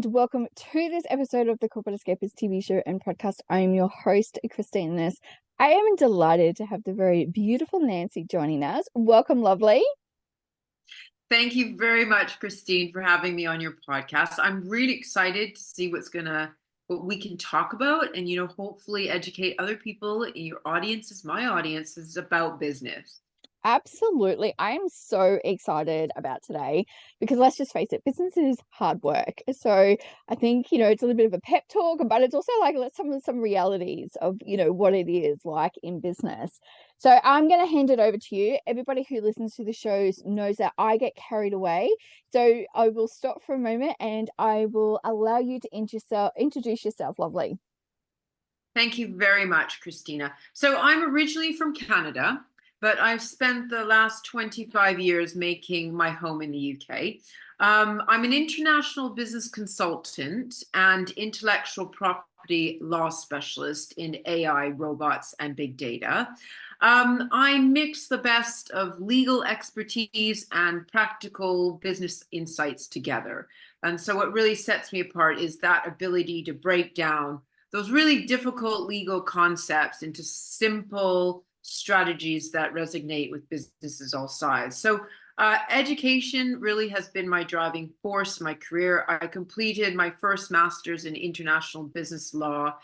and welcome to this episode of the Corporate Escapists TV show and podcast. I am your host, Christine Ness. I am delighted to have the very beautiful Nancy joining us. Welcome, lovely. Thank you very much, Christine, for having me on your podcast. I'm really excited to see what we can talk about and, hopefully educate other people in your audiences, my audiences, about business. Absolutely. I am so excited about today because let's just face it, business is hard work. So I think, it's a little bit of a pep talk, but it's also like some realities of, what it is like in business. So I'm going to hand it over to you. Everybody who listens to the shows knows that I get carried away. So I will stop for a moment and I will allow you to introduce yourself, lovely. Thank you very much, Christina. So I'm originally from Canada, but I've spent the last 25 years making my home in the UK. I'm an international business consultant and intellectual property law specialist in AI, robots, and big data. I mix the best of legal expertise and practical business insights together. And so what really sets me apart is that ability to break down those really difficult legal concepts into simple strategies that resonate with businesses all sides. So education really has been my driving force in my career. I completed my first master's in international business law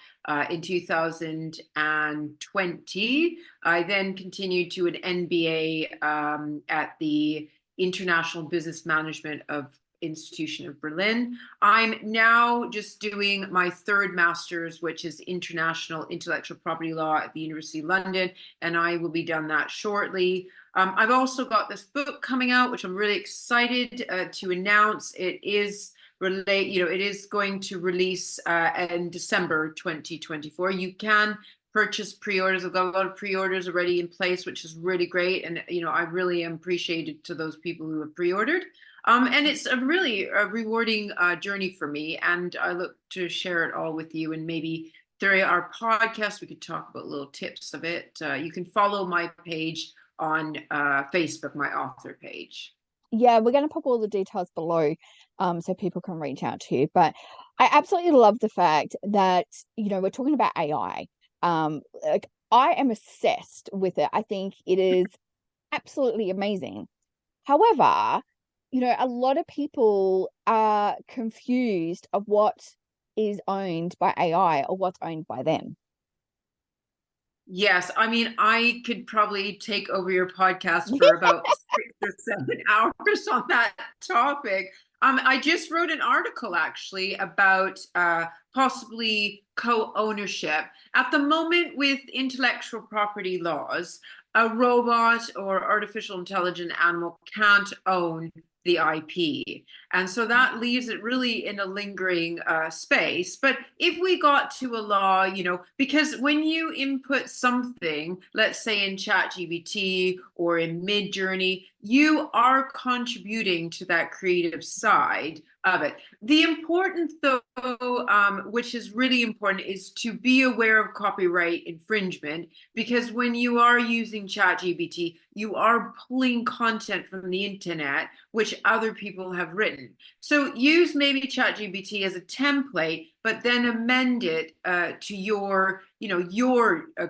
in 2020. I then continued to an MBA at the International Business Management of Institution of Berlin. I'm now just doing my third master's, which is international intellectual property law at the University of London, and I will be done that shortly. I've also got this book coming out, which I'm really excited to announce. It is going to release in December 2024. You can purchase pre-orders. I've got a lot of pre-orders already in place, which is really great, and I really am appreciated to those people who have pre-ordered. And it's a really rewarding journey for me, and I look to share it all with you. And maybe through our podcast, we could talk about little tips of it. You can follow my page on Facebook, my author page. Yeah, we're going to pop all the details below so people can reach out to you. But I absolutely love the fact that, we're talking about AI. Like, I am obsessed with it. I think it is absolutely amazing. However, a lot of people are confused of what is owned by AI or what's owned by them. Yes, I mean, I could probably take over your podcast for about 6 or 7 hours on that topic. I just wrote an article actually about possibly co-ownership. At the moment, with intellectual property laws, a robot or artificial intelligent animal can't own the IP. And so that leaves it really in a lingering space. But if we got to a law, because when you input something, let's say in ChatGPT or in Midjourney, you are contributing to that creative side of it. The important, though, which is really important, is to be aware of copyright infringement, because when you are using ChatGPT, you are pulling content from the internet, which other people have written. So use maybe ChatGPT as a template, but then amend it to your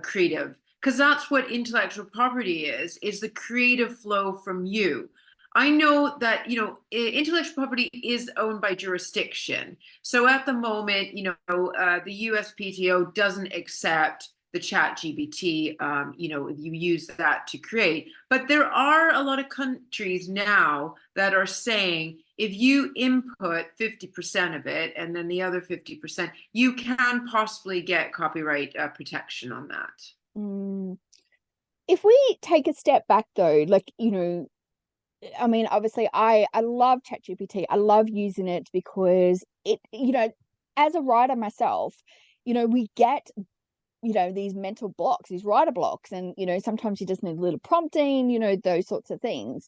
creative, because that's what intellectual property is the creative flow from you. I know that, intellectual property is owned by jurisdiction. So at the moment, the USPTO doesn't accept the ChatGPT, you use that to create. But there are a lot of countries now that are saying if you input 50% of it and then the other 50%, you can possibly get copyright protection on that. If we take a step back though, I mean, obviously I love ChatGPT. I love using it because it, as a writer myself, we get, these mental blocks, these writer blocks, and, sometimes you just need a little prompting, those sorts of things.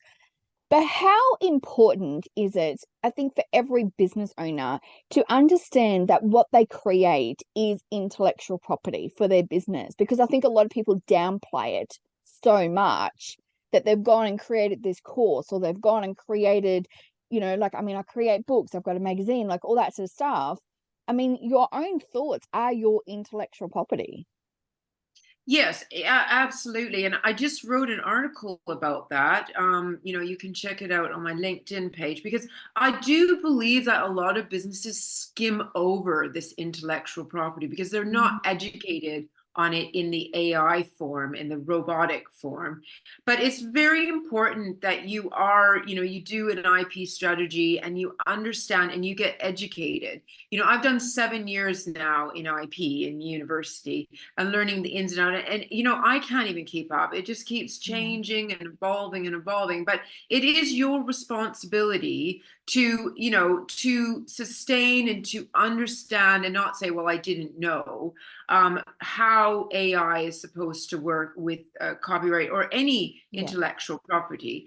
But how important is it, I think, for every business owner to understand that what they create is intellectual property for their business? Because I think a lot of people downplay it so much that they've gone and created this course, or they've gone and created, like, I mean, I create books, I've got a magazine, like all that sort of stuff. I mean, your own thoughts are your intellectual property. Yes, absolutely. And I just wrote an article about that. You can check it out on my LinkedIn page because I do believe that a lot of businesses skim over this intellectual property because they're not Mm, educated on it in the AI form, in the robotic form. But it's very important that you do an IP strategy and you understand and you get educated. I've done 7 years now in IP in university and learning the ins and outs. And I can't even keep up. It just keeps yeah, changing and evolving and evolving. But it is your responsibility to sustain and to understand and not say, well, I didn't know how AI is supposed to work with copyright or any yeah, intellectual property.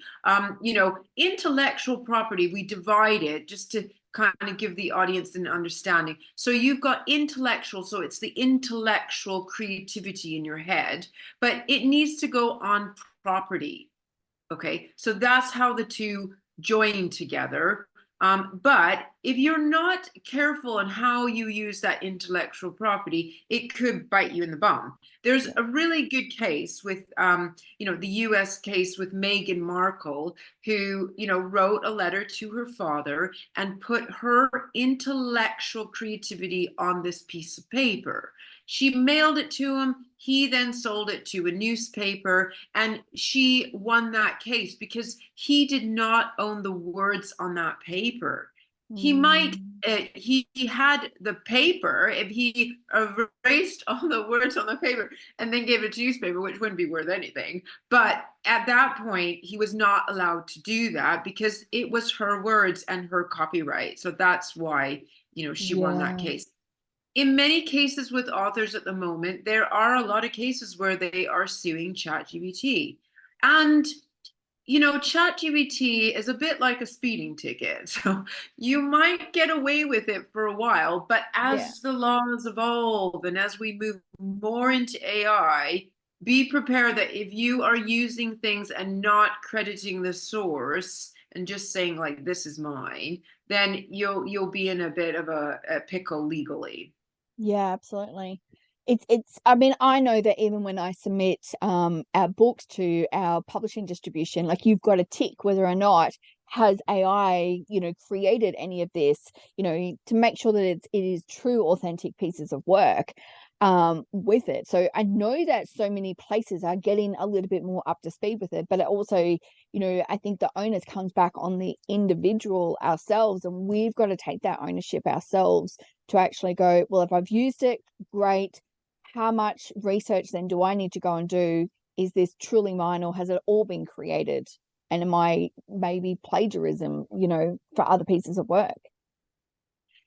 Intellectual property, we divide it just to kind of give the audience an understanding. So you've got intellectual, so it's the intellectual creativity in your head, but it needs to go on property. Okay, so that's how the two join together. But if you're not careful on how you use that intellectual property, it could bite you in the bum. There's yeah. a really good case with, the U.S. case with Meghan Markle, who, wrote a letter to her father and put her intellectual creativity on this piece of paper. She mailed it to him. He then sold it to a newspaper, and she won that case because he did not own the words on that paper. He might, Mm, he had the paper if he erased all the words on the paper and then gave it to newspaper, which wouldn't be worth anything. But at that point, he was not allowed to do that because it was her words and her copyright. So that's why, she won that yeah, case. In many cases with authors at the moment, there are a lot of cases where they are suing ChatGPT. And, ChatGPT is a bit like a speeding ticket. So you might get away with it for a while, but yeah, as the laws evolve and as we move more into AI, be prepared that if you are using things and not crediting the source and just saying like this is mine, then you'll be in a bit of a pickle legally. yeah, absolutely. It's I mean, I know that even when I submit our books to our publishing distribution, like you've got to tick whether or not has AI, created any of this, to make sure that it is true, authentic pieces of work with it. So I know that so many places are getting a little bit more up to speed with it, but it also, I think the onus comes back on the individual ourselves, and we've got to take that ownership ourselves to actually go, well, if I've used it, great. How much research then do I need to go and do? Is this truly mine, or has it all been created? And am I maybe plagiarism, for other pieces of work?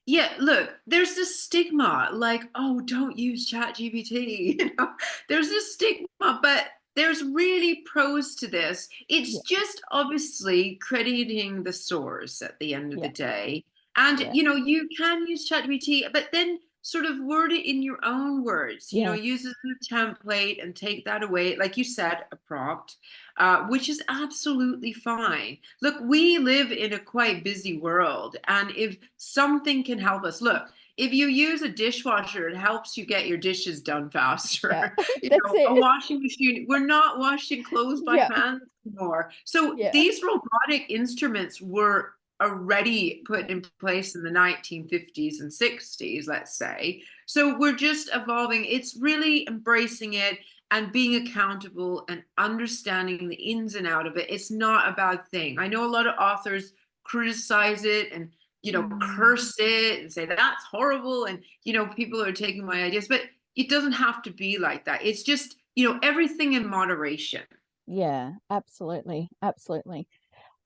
Yeah, look, there's this stigma like, oh, don't use ChatGPT. There's this stigma, but there's really pros to this. It's Yeah, just obviously crediting the source at the end of the yeah, day. And, yeah, you can use ChatGPT, but then sort of word it in your own words, yeah, use it as a template and take that away. Like you said, a prompt, which is absolutely fine. Look, we live in a quite busy world, and if something can help us, look, if you use a dishwasher, it helps you get your dishes done yeah. faster. That's A it. washing machine, we're not washing clothes by Yeah, hand anymore. So yeah, these robotic instruments were already put in place in the 1950s and 60s, let's say. So we're just evolving. It's really embracing it and being accountable and understanding the ins and out of it. It's not a bad thing. I know a lot of authors criticize it and mm, curse it and say that's horrible, and people are taking my ideas, but it doesn't have to be like that. It's just everything in moderation. yeah, absolutely, absolutely.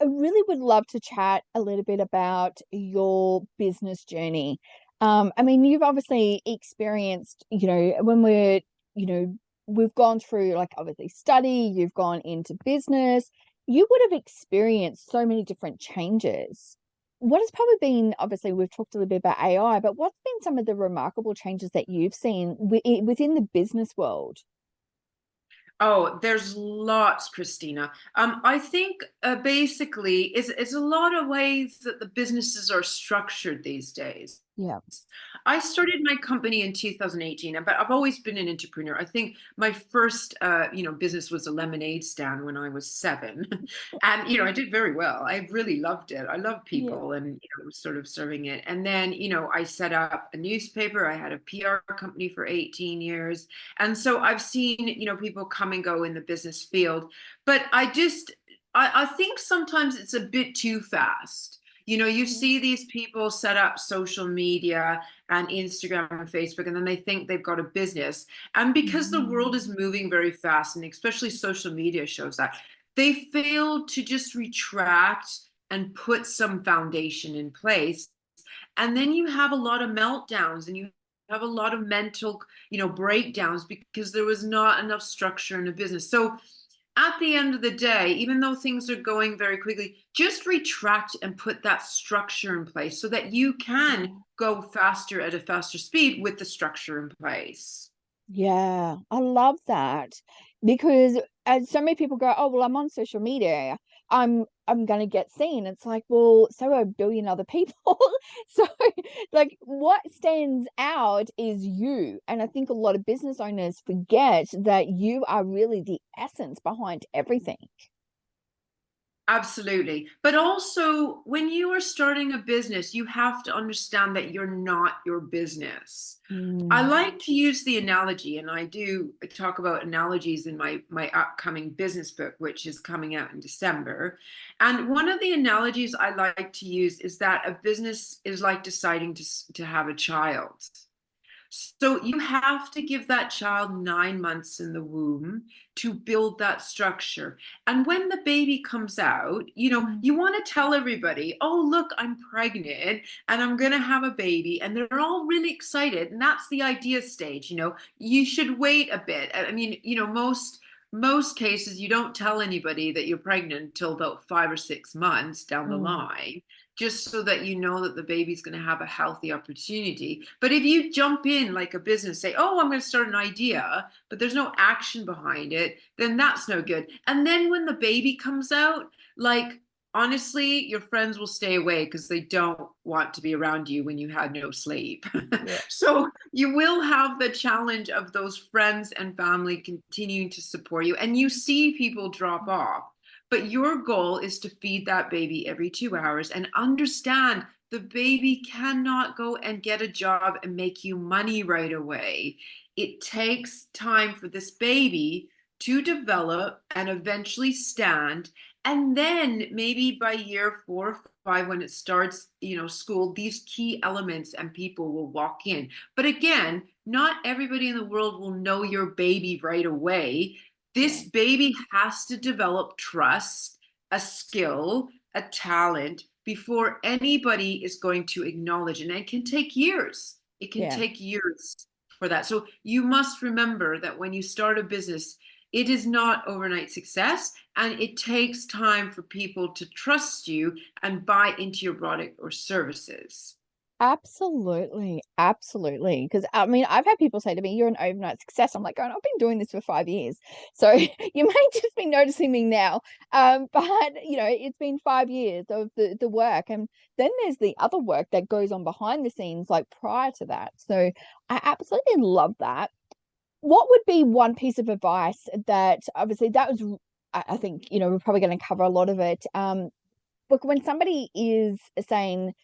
I really would love to chat a little bit about your business journey. I mean, you've obviously experienced, when we've gone through, like, obviously study, you've gone into business, you would have experienced so many different changes. What has probably been, obviously, we've talked a little bit about AI, but what's been some of the remarkable changes that you've seen within the business world? Oh, there's lots, Christina. I think basically it's a lot of ways that the businesses are structured these days. Yeah. I started my company in 2018, but I've always been an entrepreneur. I think my first, business was a lemonade stand when I was 7, and I did very well. I really loved it. I love Yeah. people, and was sort of serving it. And then, I set up a newspaper. I had a PR company for 18 years, and so I've seen, people come and go in the business field, but I think sometimes it's a bit too fast. You Yeah. see these people set up social media and Instagram and Facebook, and then they think they've got a business. And because the world Mm. is moving very fast, and especially social media shows that, they fail to just retract and put some foundation in place. And then you have a lot of meltdowns, and you have a lot of mental, breakdowns, because there was not enough structure in a business. So at the end of the day, even though things are going very quickly, just retract and put that structure in place so that you can Yeah. go faster at a faster speed with the structure in place. Yeah, I love that because as so many people go, oh well, I'm on social media, I'm gonna get seen. It's like, well, so are a billion other people. So like what stands out is you. And I think a lot of business owners forget that you are really the essence behind everything. Absolutely. But also, when you are starting a business, you have to understand that you're not your business. I Mm, like to use the analogy, and I do talk about analogies in my upcoming business book, which is coming out in December. And one of the analogies I like to use is that a business is like deciding to have a child. So you have to give that child 9 months in the womb to build that structure. And when the baby comes out, mm, you want to tell everybody, oh, look, I'm pregnant and I'm going to have a baby. And they're all really excited. And that's the idea stage. You should wait a bit. I mean, most cases you don't tell anybody that you're pregnant until about 5 or 6 months down the mm. line, just so that you know that the baby's going to have a healthy opportunity. But if you jump in like a business, say, oh, I'm going to start an idea, but there's no action behind it, then that's no good. And then when the baby comes out, like, honestly, your friends will stay away because they don't want to be around you when you had no sleep. Yeah, So you will have the challenge of those friends and family continuing to support you, and you see people drop off. But your goal is to feed that baby every 2 hours and understand the baby cannot go and get a job and make you money right away. It takes time for this baby to develop and eventually stand. And then maybe by year 4 or 5, when it starts, school, these key elements and people will walk in. But again, not everybody in the world will know your baby right away. yeah, This baby has to develop trust, a skill, a talent before anybody is going to acknowledge it. And it can take years. It can yeah. take years for that. So you must remember that when you start a business, it is not overnight success, and it takes time for people to trust you and buy into your product or services. Absolutely, absolutely. Because I mean, I've had people say to me, "You're an overnight success." I'm like, "Going, I've been doing this for 5 years, so you may just be noticing me now." But it's been 5 years of the work, and then there's the other work that goes on behind the scenes, like prior to that. So I absolutely love that. What would be one piece of advice that obviously that was, I think we're probably going to cover a lot of it. Look, when somebody is saying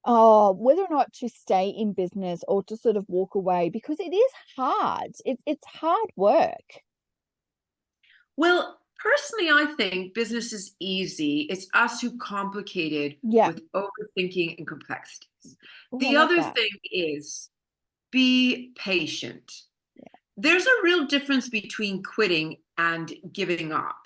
whether or not to stay in business or to sort of walk away because it is hard. It's hard work. Well, personally, I think business is easy. It's us who complicate it Yeah. with overthinking and complexities. Oh, I The love other that. thing is be patient. Yeah. There's a real difference between quitting and giving up.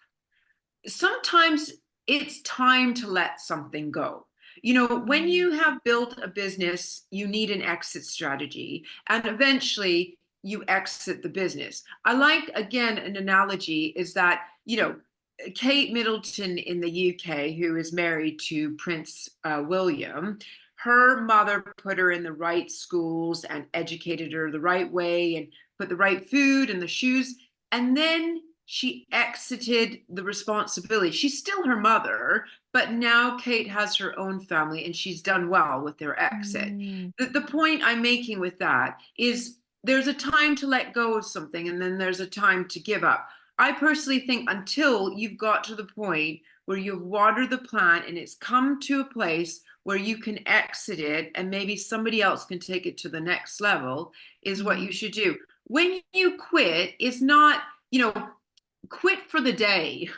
Sometimes it's time to let something go. When Mm, you have built a business, you need an exit strategy, and eventually you exit the business. I like, again, an analogy is that, Kate Middleton in the UK, who is married to Prince William, her mother put her in the right schools and educated her the right way and put the right food and the shoes. And then she exited the responsibility. She's still her mother, but now Kate has her own family and she's done well with their exit. Mm, The point I'm making with that is there's a time to let go of something and then there's a time to give up. I personally think until you've got to the point where you've watered the plant and it's come to a place where you can exit it and maybe somebody else can take it to the next level is what you mm, should do. When you quit, it's not, quit for the day.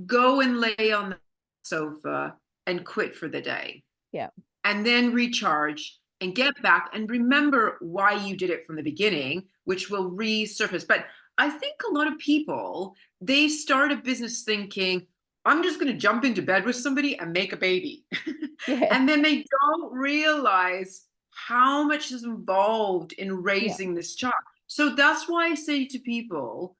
Go and lay on the sofa and quit for the day yeah. and then recharge and get back and remember why you did it from the beginning, which will resurface. But I think a lot of people, they start a business thinking, I'm just going to jump into bed with somebody and make a baby. Yeah. And then they don't realize how much is involved in Yeah. raising this child. So that's why I say to people,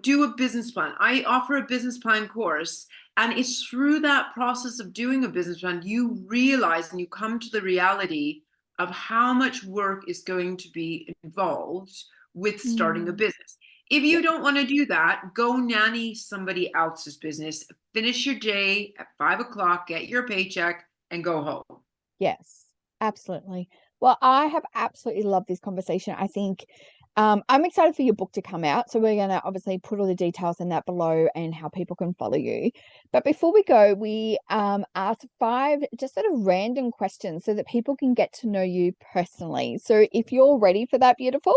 do a business plan. I offer a business plan course, and it's through that process of doing a business plan, you realize and you come to the reality of how much work is going to be involved with starting a Mm, business. If yeah. you don't want to do that, go nanny somebody else's business, finish your day at 5 o'clock, get your paycheck, and go home. Yes, absolutely. Well, I have absolutely loved this conversation. I think I'm excited for your book to come out. So we're going to obviously put all the details in that below and how people can follow you. But before we go, we ask 5 just sort of random questions so that people can get to know you personally. So if you're ready for that, beautiful,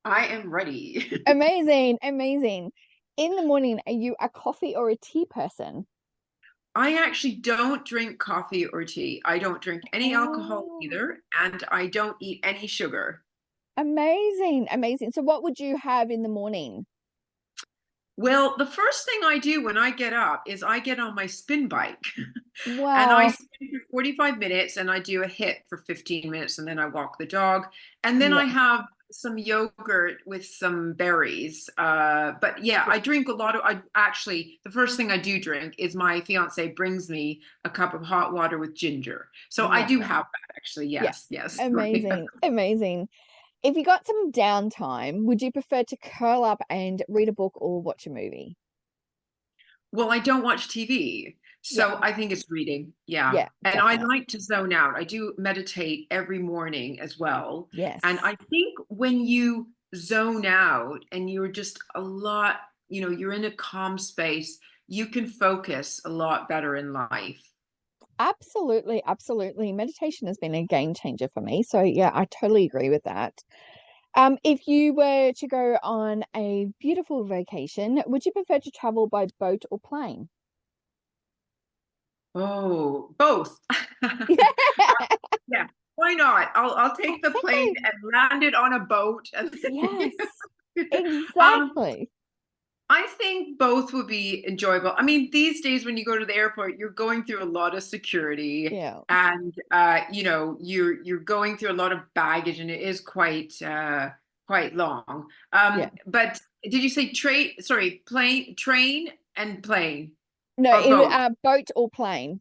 I am ready. amazing, amazing. In the morning, are you a coffee or a tea person? I actually don't drink coffee or tea. I don't drink any alcohol Oh, either, and I don't eat any sugar. amazing, amazing. So what would you have in the morning? Well, the first thing I do when I get up is I get on my spin bike and I Wow. spin for 45 minutes and I do a hit for 15 minutes and then I walk the dog. And then I Yeah. have some yogurt with some berries. But yeah, Yeah. I drink a lot of, I actually, the first thing I do drink is my fiance brings me a cup of hot water with ginger. So I do Lovely. have that actually. Yeah. Yes, yes. Amazing. Amazing. If you got some downtime, would you prefer to curl up and read a book or watch a movie? Well, I don't watch TV, Yeah. so I think it's reading. Yeah. Yeah, And I definitely. like to zone out. I do meditate every morning as well. And Yes. I think when you zone out and you're just a lot, you're in a calm space, you can focus a lot better in life. Absolutely. Absolutely. Meditation has been a game changer for me. So yeah, I totally agree with that. If you were to go on a beautiful vacation, would you prefer to travel by boat or plane? Oh, both. Yeah, why not? I'll take the plane Okay. and land it on a boat and then, Yes. um Exactly. I think both would be enjoyable. I mean, these days when you go to the airport, you're going through a lot of security Yeah. and you're going through a lot of baggage and it is quite long. Yeah. But did you say train and plane No, or both? boat or plane.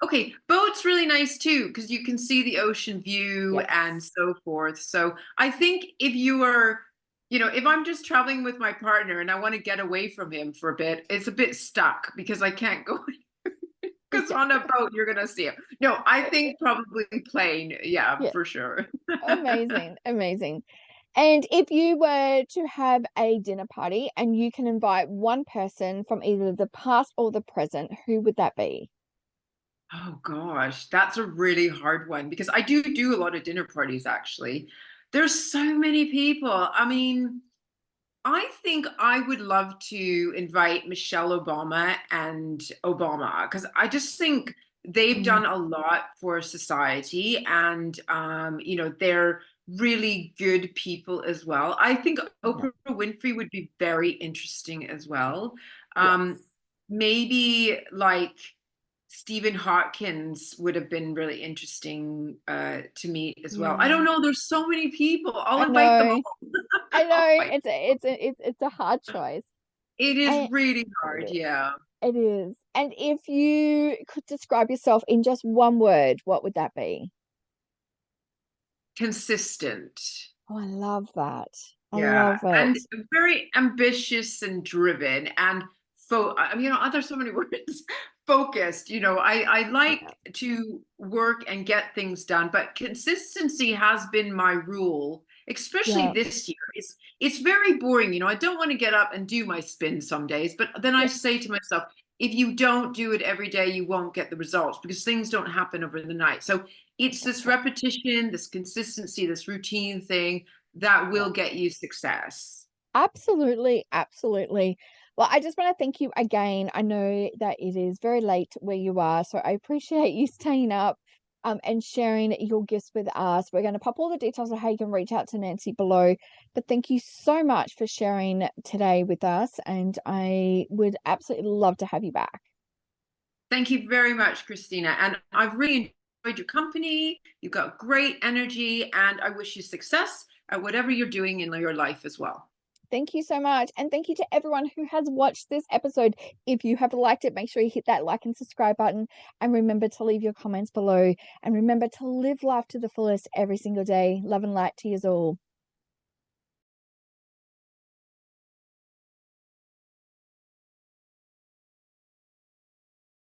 Okay, boat's really nice too because you can see the ocean view and Yes. so forth. So I think if I'm just traveling with my partner and I want to get away from him for a bit, it's a bit stuck because I can't go because Yeah. on a boat you're gonna see him. No, I think probably plane. Yeah, Yeah. for sure. Amazing. Amazing. And if you were to have a dinner party and you can invite one person from either the past or the present, who would that be? Oh gosh, that's a really hard one because I do a lot of dinner parties actually. There's so many people. I mean, I think I would love to invite Michelle Obama and Obama because I just think they've Mm, done a lot for society and they're really good people as well. I think yeah. Oprah Winfrey would be very interesting as well. Um, Yes. maybe like Stephen Hawkins would have been really interesting to meet as well. I Yeah. don't know. There's so many people. I'll I invite them know. all. I I'll know. invite It's a hard choice. It is And really it hard, is. yeah. It is. And if you could describe yourself in just one word, what would that be? Consistent. Oh, I love that. I Yeah, love it. and very ambitious and driven and there's so many words. Focused. I Yeah. like to work and get things done, but consistency has been my rule, especially Yeah. this year. It's very boring. I don't want to get up and do my spin some days, but then I Yeah. say to myself, if you don't do it every day, you won't get the results because things don't happen over the night. So it's this repetition, this consistency, this routine thing that Yeah. will get you success. Absolutely, absolutely. Well, I just want to thank you again. I know that it is very late where you are, so I appreciate you staying up and sharing your gifts with us. We're going to pop all the details of how you can reach out to Nancy below. But thank you so much for sharing today with us, and I would absolutely love to have you back. Thank you very much, Christina. And I've really enjoyed your company. You've got great energy, and I wish you success at whatever you're doing in your life as well. Thank you so much. And thank you to everyone who has watched this episode. If you have liked it, make sure you hit that like and subscribe button. And remember to leave your comments below. And remember to live life to the fullest every single day. Love and light to you all.